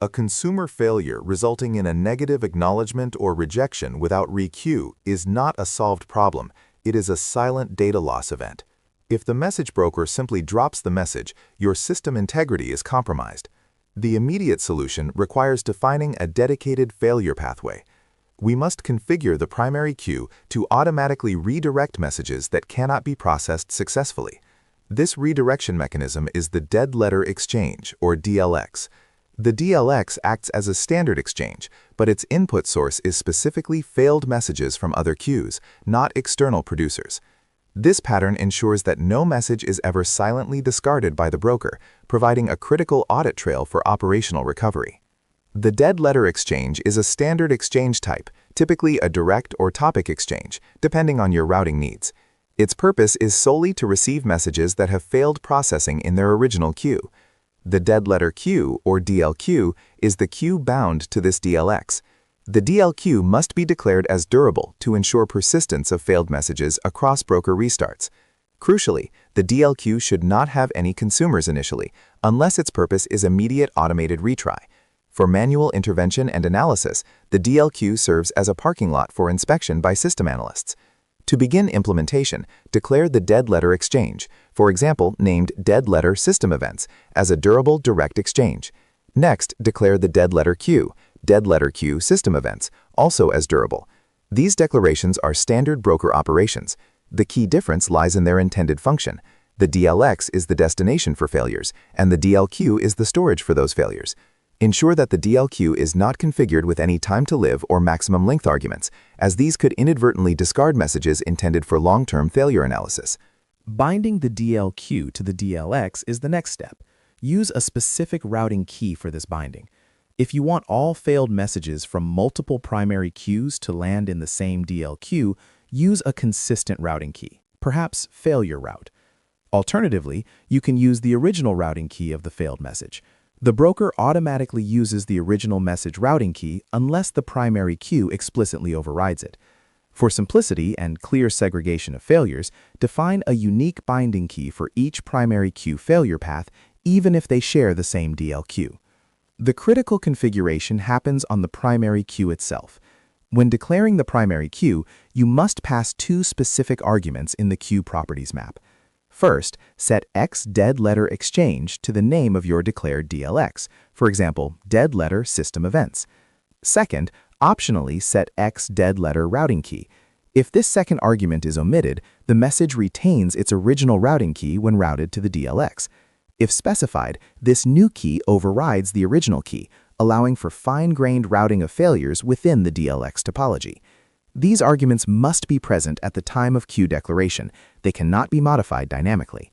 A consumer failure resulting in a negative acknowledgement or rejection without re-queue is not a solved problem. It is a silent data loss event. If the message broker simply drops the message, your system integrity is compromised. The immediate solution requires defining a dedicated failure pathway. We must configure the primary queue to automatically redirect messages that cannot be processed successfully. This redirection mechanism is the dead letter exchange, or DLX. The DLX acts as a standard exchange, but its input source is specifically failed messages from other queues, not external producers. This pattern ensures that no message is ever silently discarded by the broker, providing a critical audit trail for operational recovery. The dead letter exchange is a standard exchange type, typically a direct or topic exchange, depending on your routing needs. Its purpose is solely to receive messages that have failed processing in their original queue. The dead letter queue, or DLQ, is the queue bound to this DLX. The DLQ must be declared as durable to ensure persistence of failed messages across broker restarts. Crucially, the DLQ should not have any consumers initially, unless its purpose is immediate automated retry. For manual intervention and analysis, the DLQ serves as a parking lot for inspection by system analysts. To begin implementation, declare the dead letter exchange, for example, named dead letter system events, as a durable direct exchange. Next, declare the dead letter queue system events, also as durable. These declarations are standard broker operations. The key difference lies in their intended function. The DLX is the destination for failures, and the DLQ is the storage for those failures. Ensure that the DLQ is not configured with any time to live or maximum length arguments, as these could inadvertently discard messages intended for long-term failure analysis. Binding the DLQ to the DLX is the next step. Use a specific routing key for this binding. If you want all failed messages from multiple primary queues to land in the same DLQ, use a consistent routing key, perhaps failure route. Alternatively, you can use the original routing key of the failed message. The broker automatically uses the original message routing key unless the primary queue explicitly overrides it. For simplicity and clear segregation of failures, define a unique binding key for each primary queue failure path, even if they share the same DLQ. The critical configuration happens on the primary queue itself. When declaring the primary queue, you must pass two specific arguments in the queue properties map. First, set X dead letter exchange to the name of your declared DLX, for example, dead letter system events. Second, optionally set X dead letter routing key. If this second argument is omitted, the message retains its original routing key when routed to the DLX. If specified, this new key overrides the original key, allowing for fine-grained routing of failures within the DLX topology. These arguments must be present at the time of queue declaration. They cannot be modified dynamically.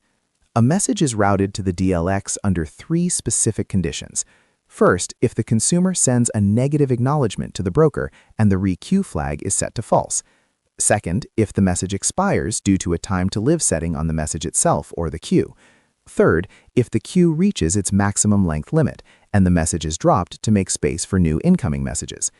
A message is routed to the DLX under three specific conditions. First, if the consumer sends a negative acknowledgement to the broker and the re-queue flag is set to false. Second, if the message expires due to a time-to-live setting on the message itself or the queue. Third, if the queue reaches its maximum length limit and the message is dropped to make space for new incoming messages.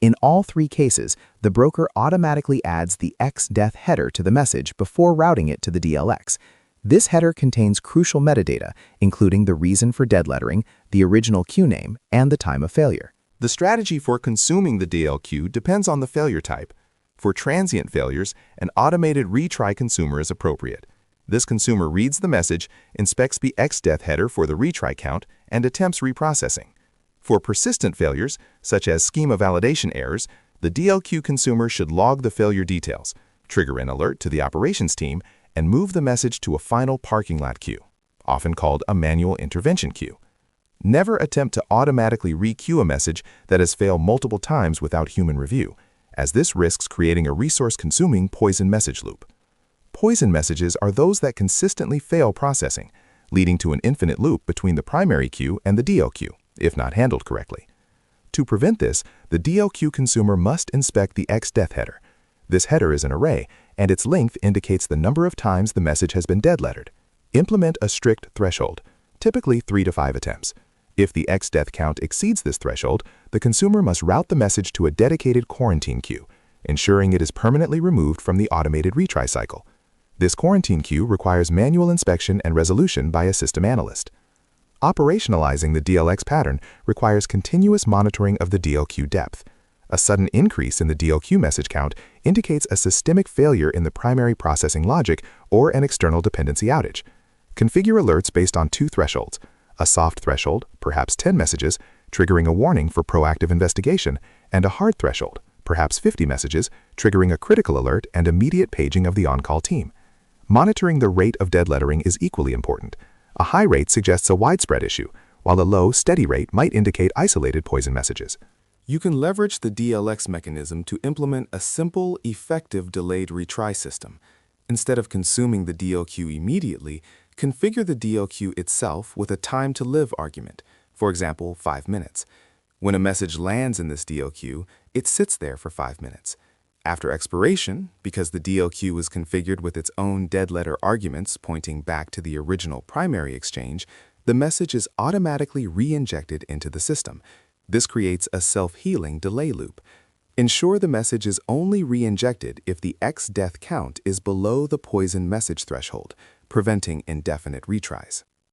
In all three cases, the broker automatically adds the XDEath header to the message before routing it to the DLX. This header contains crucial metadata, including the reason for dead lettering, the original queue name, and the time of failure. The strategy for consuming the DLQ depends on the failure type. For transient failures, an automated retry consumer is appropriate. This consumer reads the message, inspects the XDEath header for the retry count, and attempts reprocessing. For persistent failures, such as schema validation errors, the DLQ consumer should log the failure details, trigger an alert to the operations team, and move the message to a final parking lot queue, often called a manual intervention queue. Never attempt to automatically re-queue a message that has failed multiple times without human review, as this risks creating a resource-consuming poison message loop. Poison messages are those that consistently fail processing, leading to an infinite loop between the primary queue and the DLQ, if not handled correctly. To prevent this, the DLQ consumer must inspect the XDEath header. This header is an array, and its length indicates the number of times the message has been dead lettered. Implement a strict threshold, typically 3 to 5 attempts. If the XDEath count exceeds this threshold, the consumer must route the message to a dedicated quarantine queue, ensuring it is permanently removed from the automated retry cycle. This quarantine queue requires manual inspection and resolution by a system analyst. Operationalizing the DLX pattern requires continuous monitoring of the DLQ depth. A sudden increase in the DLQ message count indicates a systemic failure in the primary processing logic or an external dependency outage. Configure alerts based on two thresholds: a soft threshold, perhaps 10 messages, triggering a warning for proactive investigation, and a hard threshold, perhaps 50 messages, triggering a critical alert and immediate paging of the on-call team. Monitoring the rate of dead lettering is equally important. A high rate suggests a widespread issue, while a low, steady rate might indicate isolated poison messages. You can leverage the DLX mechanism to implement a simple, effective delayed retry system. Instead of consuming the DLQ immediately, configure the DLQ itself with a time-to-live argument, for example, 5 minutes. When a message lands in this DLQ, it sits there for 5 minutes. After expiration, because the DLQ is configured with its own dead letter arguments pointing back to the original primary exchange, the message is automatically re-injected into the system. This creates a self-healing delay loop. Ensure the message is only re-injected if the X death count is below the poison message threshold, preventing indefinite retries.